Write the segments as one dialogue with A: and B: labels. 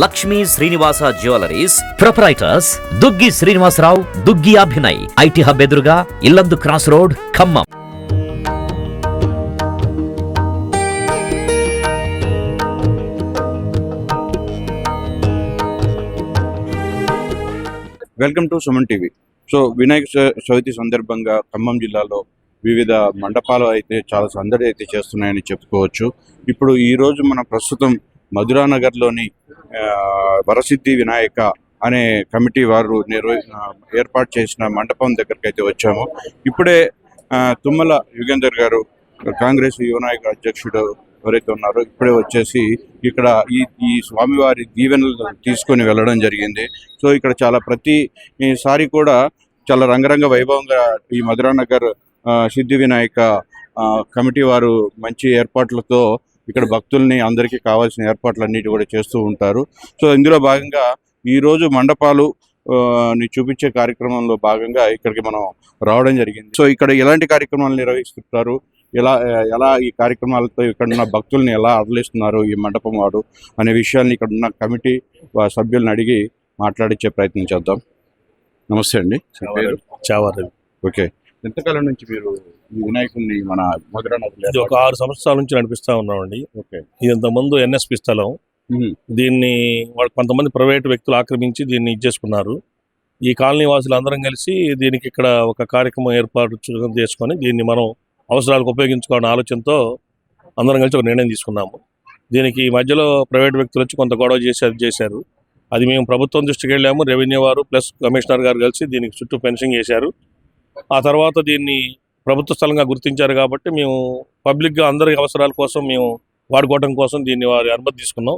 A: Lakshmi Srinivasa jewelleries proprietors Duggi Srinivasarao, Duggi Abhinay, IT hub ఎదురుగా Illandu cross road, Khammam.
B: Welcome to Suman TV. So Vinayaka Chavithi సందర్భంగా ఖమ్మం జిల్లాలో వివిధ మండపాలు అయితే చాలా సందడి అయితే చేస్తున్నాయని చెప్పుకోవచ్చు. ఇప్పుడు ఈరోజు మన ప్రస్తుతం మధురానగర్లోని వరసిద్ధి వినాయక అనే కమిటీ వారు ఏర్పాటు చేసిన మండపం దగ్గరికి అయితే వచ్చాము. ఇప్పుడే తుమ్మల యుగేందర్ గారు, కాంగ్రెస్ యువనాయక అధ్యక్షుడు ఎవరైతే ఉన్నారో, ఇప్పుడే వచ్చేసి ఇక్కడ ఈ స్వామివారి దీవెనలు తీసుకొని వెళ్ళడం జరిగింది. సో ఇక్కడ చాలా ప్రతిసారి కూడా చాలా రంగరంగ వైభవంగా ఈ మధురానగర్ సిద్ధి వినాయక కమిటీ వారు మంచి ఏర్పాట్లతో ఇక్కడ భక్తుల్ని అందరికీ కావాల్సిన ఏర్పాట్లన్నిటి కూడా చేస్తూ ఉంటారు. సో ఇందులో భాగంగా ఈరోజు మండపాలు చూపించే కార్యక్రమంలో భాగంగా ఇక్కడికి మనం రావడం జరిగింది. సో ఇక్కడ ఎలాంటి కార్యక్రమాలు నిర్వహిస్తుంటారు, ఎలా ఈ కార్యక్రమాలతో ఇక్కడ ఉన్న భక్తుల్ని ఎలా అదలిస్తున్నారు ఈ మండపం వాడు అనే విషయాన్ని ఇక్కడ ఉన్న కమిటీ సభ్యులను అడిగి మాట్లాడించే ప్రయత్నం చేద్దాం. నమస్తే అండి.
C: చావారవి.
B: ఓకే, ఎంతకాలం నుంచి మీరు ఈ వినాయకుడిని మన మధురానగర్?
C: ఒక 6 సంవత్సరాల నుంచి నడిపిస్తా ఉన్నామండి.
B: ఓకే.
C: ఇది ఇంతకుముందు ఎన్ఎస్పి స్థలం. దీన్ని కొంతమంది ప్రైవేటు వ్యక్తులు ఆక్రమించి దీన్ని ఇచ్చేసుకున్నారు. ఈ కాలనీ వాసులు అందరం కలిసి దీనికి ఇక్కడ ఒక కార్యక్రమం ఏర్పాటు చేసుకొని దీన్ని మనం అవసరాలకు ఉపయోగించుకోవాలనే ఆలోచనతో అందరం కలిసి ఒక నిర్ణయం తీసుకున్నాము. దీనికి ఈ మధ్యలో ప్రైవేట్ వ్యక్తులు వచ్చి కొంత గొడవ చేసి అది చేశారు. అది మేము ప్రభుత్వం దృష్టికి వెళ్ళాము. రెవెన్యూ వారు ప్లస్ కమిషనర్ గారు కలిసి దీనికి చుట్టూ ఫెన్సింగ్ చేశారు. ఆ తర్వాత దీన్ని ప్రభుత్వ స్థలంగా గుర్తించారు కాబట్టి మేము పబ్లిక్గా అందరి అవసరాల కోసం మేము వాడుకోవడం కోసం దీన్ని వారి అనుమతి తీసుకున్నాం.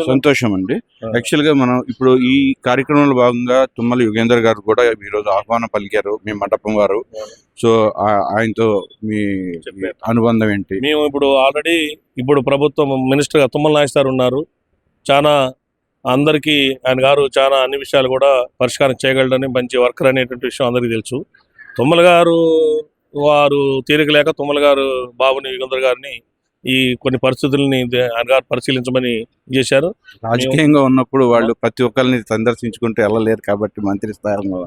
B: సంతోషం అండి. యాక్చువల్గా మనం ఇప్పుడు ఈ కార్యక్రమంలో భాగంగా తుమ్మల యుగేందర్ గారు కూడా ఈరోజు ఆహ్వానం పలికారు మీ మండపం వారు. సో ఆయనతో మీ అనుబంధం ఏంటి?
C: మేము ఆల్రెడీ ప్రభుత్వం మినిస్టర్ తుమ్మల నాయక్ గారు ఉన్నారు. చాలా అందరికీ ఆయన గారు చాలా అన్ని విషయాలు కూడా పరిష్కారం చేయగలడని, మంచి వర్కర్ అనేటువంటి విషయం అందరికీ తెలుసు. తుమ్మల గారు వారు తీరిక లేక తుమ్మల గారు బాబుని యుగేందర్ గారిని ఈ కొన్ని పరిస్థితుల్ని ఆయన గారు పరిశీలించమని చేశారు.
B: రాజకీయంగా ఉన్నప్పుడు వాళ్ళు ప్రతి ఒక్కరిని సందర్శించుకుంటూ వెళ్ళలేరు కాబట్టి మంత్రి స్థానంలో.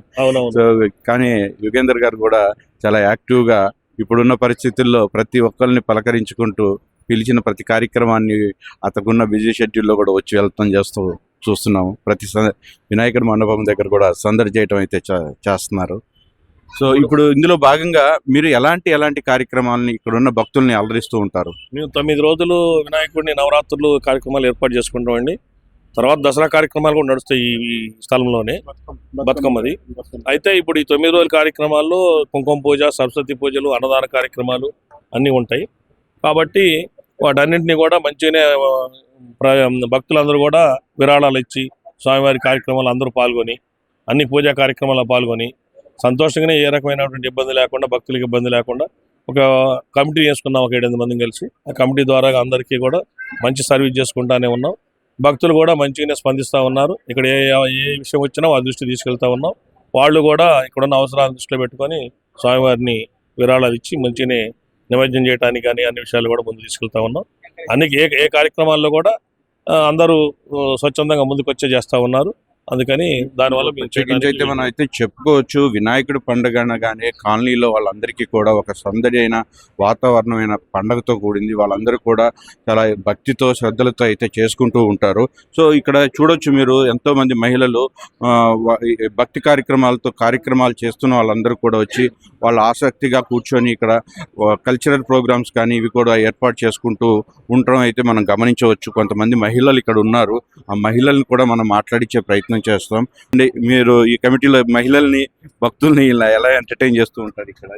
B: సో కానీ యుగేందర్ గారు కూడా చాలా యాక్టివ్గా ఇప్పుడున్న పరిస్థితుల్లో ప్రతి ఒక్కరిని పలకరించుకుంటూ పిలిచిన ప్రతి కార్యక్రమాన్ని అతకున్న బిజీ షెడ్యూల్లో కూడా వచ్చి వెళ్తాం చూస్తున్నాము. ప్రతి వినాయకుడి మండపం దగ్గర కూడా సందడి చేయడం అయితే చేస్తున్నారు. సో ఇప్పుడు ఇందులో భాగంగా మీరు ఎలాంటి కార్యక్రమాలని ఇక్కడ ఉన్న భక్తుల్ని అలరిస్తూ ఉంటారు?
C: మేము 9 రోజులు వినాయకుడిని నవరాత్రులు కార్యక్రమాలు ఏర్పాటు చేసుకుంటామండి. తర్వాత దసరా కార్యక్రమాలు కూడా నడుస్తాయి ఈ స్థలంలోనే, బతుకమ్మది. అయితే ఇప్పుడు ఈ 9 రోజుల కార్యక్రమాల్లో కుంకుమ పూజ, సరస్వతి పూజలు, అన్నదాన కార్యక్రమాలు అన్నీ ఉంటాయి. కాబట్టి వాటన్నింటినీ కూడా మంచిగానే భక్తులందరూ కూడా విరాళాలు ఇచ్చి స్వామివారి కార్యక్రమాలు అందరూ పాల్గొని అన్ని పూజా కార్యక్రమాల్లో పాల్గొని సంతోషంగానే ఏ రకమైనటువంటి ఇబ్బంది లేకుండా, భక్తులకు ఇబ్బంది లేకుండా ఒక కమిటీ చేసుకున్నాం. ఒక 7-8 మందిని కలిసి ఆ కమిటీ ద్వారా అందరికీ కూడా మంచి సర్వీస్ చేసుకుంటానే ఉన్నాం. భక్తులు కూడా మంచిగానే స్పందిస్తూ ఉన్నారు. ఇక్కడ ఏ విషయం వచ్చినా వాళ్ళ దృష్టి తీసుకెళ్తా ఉన్నాం. వాళ్ళు కూడా ఇక్కడున్న అవసరాలను దృష్టిలో పెట్టుకొని స్వామివారిని విరాళాలు ఇచ్చి మంచిగానే నిమజ్జనం చేయడానికి కానీ అన్ని విషయాలు కూడా ముందు తీసుకెళ్తా ఉన్నాం. అన్ని ఏ కార్యక్రమాల్లో కూడా అందరూ స్వచ్ఛందంగా ముందుకు వచ్చే చేస్తూ ఉన్నారు. అందుకని దానివల్ల
B: అయితే మనం అయితే చెప్పుకోవచ్చు, వినాయకుడి పండుగ అనగానే కాలనీలో వాళ్ళందరికీ కూడా ఒక సందడి అయిన వాతావరణమైన పండుగతో కూడింది. వాళ్ళందరూ కూడా చాలా భక్తితో శ్రద్ధలతో అయితే చేసుకుంటూ ఉంటారు. సో ఇక్కడ చూడొచ్చు మీరు, ఎంతోమంది మహిళలు భక్తి కార్యక్రమాలు చేస్తున్న వాళ్ళందరూ కూడా వచ్చి వాళ్ళు ఆసక్తిగా కూర్చొని ఇక్కడ కల్చరల్ ప్రోగ్రామ్స్ కానీ ఇవి కూడా ఏర్పాటు చేసుకుంటూ ఉండడం అయితే మనం గమనించవచ్చు. కొంతమంది మహిళలు ఇక్కడ ఉన్నారు. ఆ మహిళల్ని కూడా మనం మాట్లాడించే ప్రయత్నం చేస్తాం. మీరు ఈ కమిటీలో మహిళల్ని, భక్తుల్ని ఎలా ఎంటర్టైన్ చేస్తూ ఉంటారు? ఇక్కడ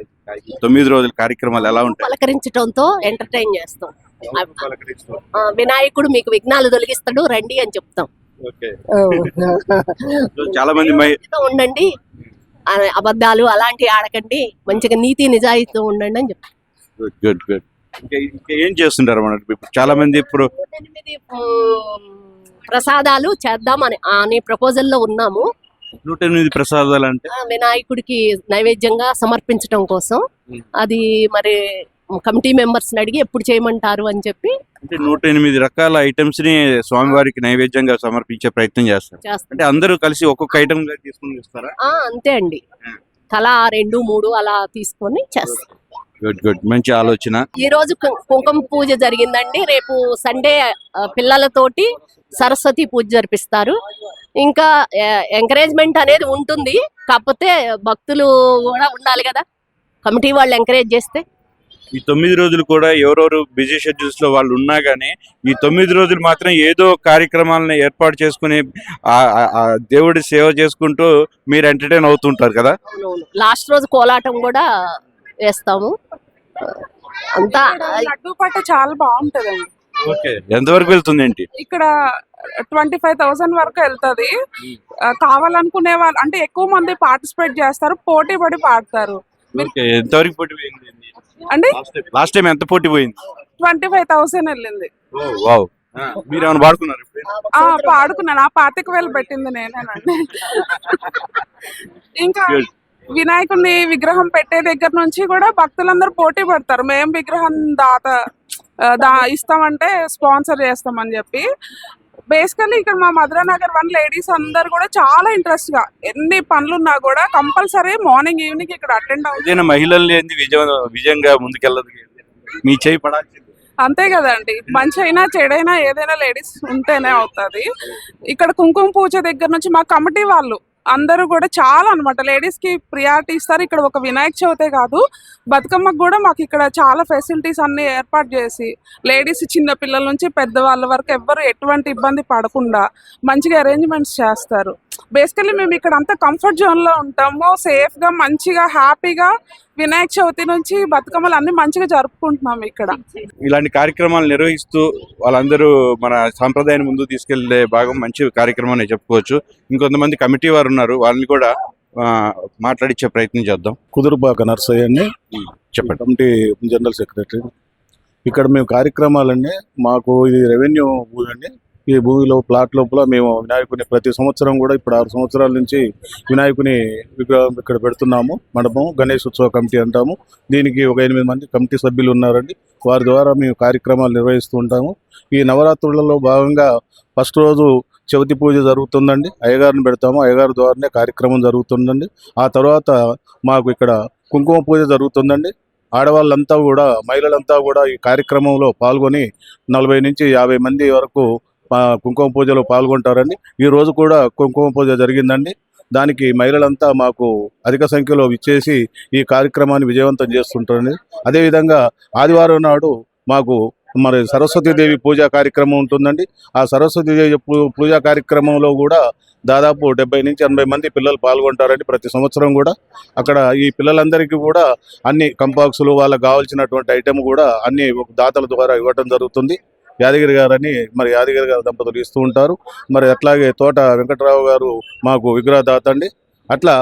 B: 9 రోజుల కార్యక్రమాలు ఎలా ఉంటాయి?
D: పలకరించడంతో ఎంటర్టైన్ చేస్తాం. వినాయకుడు మీకు విఘ్నాలు తొలగిస్తాడు, రండి అని చెప్తాం.
B: చాలా మంది
D: ఉండండి, అబద్ధాలు అలాంటివి ఆడకండి, మంచిగా నీతి నిజాయితీతో ఉండండి అని చెప్తాం.
B: గుడ్. ఏం చేస్తుంటారు? చాలా మంది ఇప్పుడు
D: 108 ప్రసాదాలు చేద్దామని ప్రపోజల్లో ఉన్నాము.
B: 108 ప్రసాదాలు అంటే
D: వినాయకుడికి నైవేద్యంగా సమర్పించడం కోసం. అది మరి కమిటీ మెంబర్స్ని అడిగి ఎప్పుడు చేయమంటారు అని చెప్పి
B: అంటే 108 రకాల ఐటమ్స్ ని స్వామివారికి నైవేద్యంగా సమర్పించే ప్రయత్నం చేస్తారు.
D: చేస్తాం.
B: అంటే అందరూ కలిసి ఒక్కొక్క ఐటమ్ తీసుకుని ఇస్తారా?
D: అంతే అండి, తలా 2, 3 అలా తీసుకొని చేస్తాం.
B: గుడ్ గుడ్, మంచి ఆలోచన.
D: ఈ రోజు కుంకుమ పూజ జరిగిందండి. రేపు సండే పిల్లలతోటి సరస్వతి పూజ జరిపిస్తారు. ఇంకా ఎంకరేజ్మెంట్ అనేది ఉంటుంది, కాకపోతే భక్తులు కూడా ఉండాలి కదా, కమిటీ వాళ్ళు ఎంకరేజ్ చేస్తే.
B: ఈ 9 రోజులు కూడా ఎవరెవరు బిజీ షెడ్యూల్స్ లో వాళ్ళు ఉన్నా గానీ ఈ 9 రోజులు మాత్రం ఏదో కార్యక్రమాలను ఏర్పాటు చేసుకుని ఆ దేవుడి సేవ చేసుకుంటూ మీరు ఎంటర్టైన్ అవుతుంటారు కదా.
D: లాస్ట్ రోజు కోలాటం కూడా వేస్తాము. అంతా
E: లడ్డూ పట్టు చాలా బాగుంటదండి.
B: ఓకే, ఎంతవరకు వెళ్తుంది ఏంటి?
E: ఇక్కడ 25,000 వరకు వెళ్తది. కావాలనుకునే వాళ్ళు అంటే ఎక్కువ మంది పార్టిసిపేట్ చేస్తారు, పోటీ పడి పాడతారు.
B: ఓకే, ఎంతవరకు పోటీ పోయింది
E: అండి?
B: లాస్ట్ టైం ఎంత పోటీ పోయింది?
E: 25,000 వెళ్ళింది.
B: వావ్, మీరు ఏమైనా పాడుకున్నారు?
E: పాడుకున్నాను. 25,000 పెట్టింది నేనేనండి. ఇంకా వినాయకుడిని విగ్రహం పెట్టే దగ్గర నుంచి కూడా భక్తులందరూ పోటీ పడతారు. మేము విగ్రహం ఇస్తామంటే స్పాన్సర్ చేస్తామని చెప్పి. బేసికల్లీ ఇక్కడ మా మధురానగర్ 1 లేడీస్ అందరు కూడా చాలా ఇంట్రెస్ట్ గా ఎన్ని పనులున్నా కూడా కంపల్సరీ మార్నింగ్ ఈవినింగ్ ఇక్కడ అటెండ్ అవుతుంది.
B: మహిళలు లేని విజయంగా ముందుకెళ్ళదు, మీ చేయి పడాల్సింది.
E: అంతే కదండి, మంచి అయినా చెడైనా ఏదైనా లేడీస్ ఉంటేనే అవుతుంది. ఇక్కడ కుంకుమ పూజ దగ్గర నుంచి మా కమిటీ వాళ్ళు అందరూ కూడా చాలా అన్నమాట లేడీస్ కి ప్రియారిటీ ఇస్తారు. ఇక్కడ ఒక వినాయక చవితే కాదు, బతుకమ్మకు కూడా మాకు ఇక్కడ చాలా ఫెసిలిటీస్ అన్ని ఏర్పాటు చేసి లేడీస్ చిన్న పిల్లల నుంచి పెద్దవాళ్ళ వరకు ఎవ్వరు ఎటువంటి ఇబ్బంది పడకుండా మంచిగా అరేంజ్మెంట్స్ చేస్తారు. బేసికల్లీ మేము ఇక్కడ అంతా కంఫర్ట్ జోన్ లో ఉంటాము, సేఫ్ గా మంచిగా హ్యాపీగా వినాయక చవితి నుంచి బతుకమ్మలు అన్ని మంచిగా జరుపుకుంటున్నాం. ఇక్కడ
B: ఇలాంటి కార్యక్రమాలు నిర్వహిస్తూ వాళ్ళందరూ మన సాంప్రదాయాన్ని ముందుకు తీసుకెళ్లే భాగం మంచి కార్యక్రమం అని చెప్పుకోవచ్చు. ఇంకొంతమంది కమిటీ వారు ఉన్నారు, వాళ్ళని కూడా మాట్లాడించే ప్రయత్నం చేద్దాం.
F: కుదురుపాక నర్సయ్య అండి,
B: చెప్పండి.
F: Committee general secretary. ఇక్కడ మేము కార్యక్రమాలన్నీ మాకు ఇది రెవెన్యూ భూమి అండి. ఈ భూమిలో ప్లాట్ లోపల మేము వినాయకుని ప్రతి సంవత్సరం కూడా ఇప్పుడు 6 సంవత్సరాల నుంచి వినాయకుని విగ్రహం ఇక్కడ పెడుతున్నాము. మండపం గణేష్ ఉత్సవ కమిటీ అంటాము. దీనికి ఒక 8 మంది కమిటీ సభ్యులు ఉన్నారండి. వారి ద్వారా మేము కార్యక్రమాలు నిర్వహిస్తూ ఉంటాము. ఈ నవరాత్రులలో భాగంగా ఫస్ట్ రోజు చవితి పూజ జరుగుతుందండి. అయ్యగారిని పెడతాము, అయ్యగారి ద్వారానే కార్యక్రమం జరుగుతుందండి. ఆ తర్వాత మాకు ఇక్కడ కుంకుమ పూజ జరుగుతుందండి. ఆడవాళ్ళంతా కూడా మహిళలంతా కూడా ఈ కార్యక్రమంలో పాల్గొని 40 నుంచి 50 మంది వరకు కుంకుమ పూజలో పాల్గొంటారండి. ఈ రోజు కూడా కుంకుమ పూజ జరిగిందండి. దానికి మహిళలంతా మాకు అధిక సంఖ్యలో విచ్చేసి ఈ కార్యక్రమాన్ని విజయవంతం చేస్తుంటారండి. అదేవిధంగా ఆదివారం నాడు మాకు మరి సరస్వతీదేవి పూజా కార్యక్రమం ఉంటుందండి. ఆ సరస్వతీదేవి పూజా కార్యక్రమంలో కూడా దాదాపు 70 నుంచి 80 మంది పిల్లలు పాల్గొంటారండి ప్రతి సంవత్సరం కూడా. అక్కడ ఈ పిల్లలందరికీ కూడా అన్ని కంపాక్సులు వాళ్ళకి కావాల్సినటువంటి ఐటెం కూడా అన్ని దాతల ద్వారా ఇవ్వటం జరుగుతుంది. యాదగిరి గారని మరి యాదగిరి గారు దంపతులు ఇస్తూ ఉంటారు. మరి అట్లాగే తోట వెంకటరావు గారు మాకు విగ్రహదాత అండి. అట్లా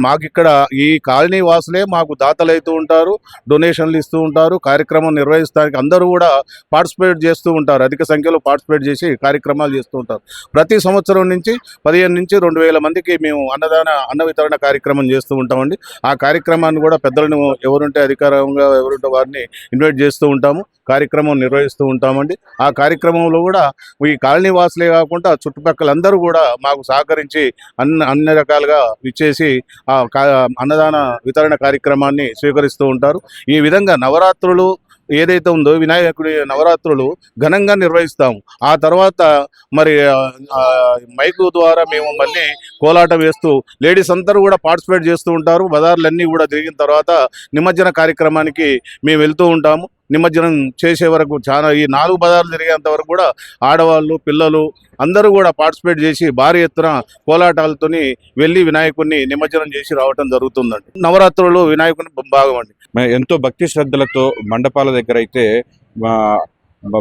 F: మాకు ఇక్కడ ఈ కాలనీ వాసులే మాకు దాతలు అవుతూ ఉంటారు, డొనేషన్లు ఇస్తూ ఉంటారు. కార్యక్రమం నిర్వహిస్తానికి అందరూ కూడా పార్టిసిపేట్ చేస్తూ ఉంటారు, అధిక సంఖ్యలో పార్టిసిపేట్ చేసి కార్యక్రమాలు చేస్తూ ఉంటారు. ప్రతి సంవత్సరం నుంచి 15 నుంచి 2,000 మందికి మేము అన్న వితరణ కార్యక్రమం చేస్తూ ఉంటామండి. ఆ కార్యక్రమాన్ని కూడా పెద్దలను ఎవరుంటే అధికారంగా ఎవరుంటే వారిని ఇన్వైట్ చేస్తూ ఉంటాము, కార్యక్రమం నిర్వహిస్తూ ఉంటామండి. ఆ కార్యక్రమంలో కూడా ఈ కాలనీ వాసులే కాకుండా చుట్టుపక్కల అందరూ కూడా మాకు సహకరించి అన్ని రకాలుగా ఇచ్చేసి ఆ అన్నదాన వితరణ కార్యక్రమాన్ని స్వీకరిస్తూ ఉంటారు. ఈ విధంగా నవరాత్రులు ఏదైతే ఉందో వినాయకుడి నవరాత్రులు ఘనంగా నిర్వహిస్తాము. ఆ తర్వాత మరి మైకు ద్వారా మేము మళ్ళీ కోలాటం వేస్తూ లేడీస్ అందరూ కూడా పార్టిసిపేట్ చేస్తూ ఉంటారు. బజార్లన్నీ కూడా తిరిగిన తర్వాత నిమజ్జన కార్యక్రమానికి మేము వెళ్తూ ఉంటాము. నిమజ్జనం చేసే వరకు చాలా ఈ 4 బజార్లు తిరిగేంత వరకు కూడా ఆడవాళ్ళు పిల్లలు అందరూ కూడా పార్టిసిపేట్ చేసి భారీ ఎత్తున కోలాటాలతోని వెళ్ళి వినాయకుడిని నిమజ్జనం చేసి రావటం జరుగుతుందండి. నవరాత్రులు వినాయకుని భాగం అండి.
B: ఎంతో భక్తి శ్రద్ధలతో మండపాల దగ్గర అయితే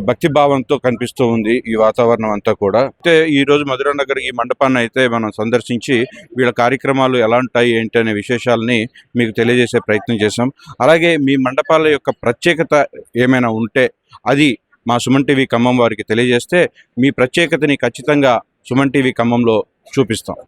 B: భక్తి భావంతో కనిపిస్తూ ఉంది ఈ వాతావరణం అంతా కూడా. అయితే ఈ రోజు మధురానగర్ ఈ మండపాన్ని అయితే మనం సందర్శించి వీళ్ళ కార్యక్రమాలు ఎలా ఉంటాయి ఏంటి అనే విశేషాలని మీకు తెలియజేసే ప్రయత్నం చేశాం. అలాగే మీ మండపాల యొక్క ప్రత్యేకత ఏమైనా ఉంటే అది మా సుమన్ టీవీ ఖమ్మం వారికి తెలియజేస్తే మీ ప్రత్యేకతని ఖచ్చితంగా సుమన్ టీవీ ఖమ్మంలో చూపిస్తాం.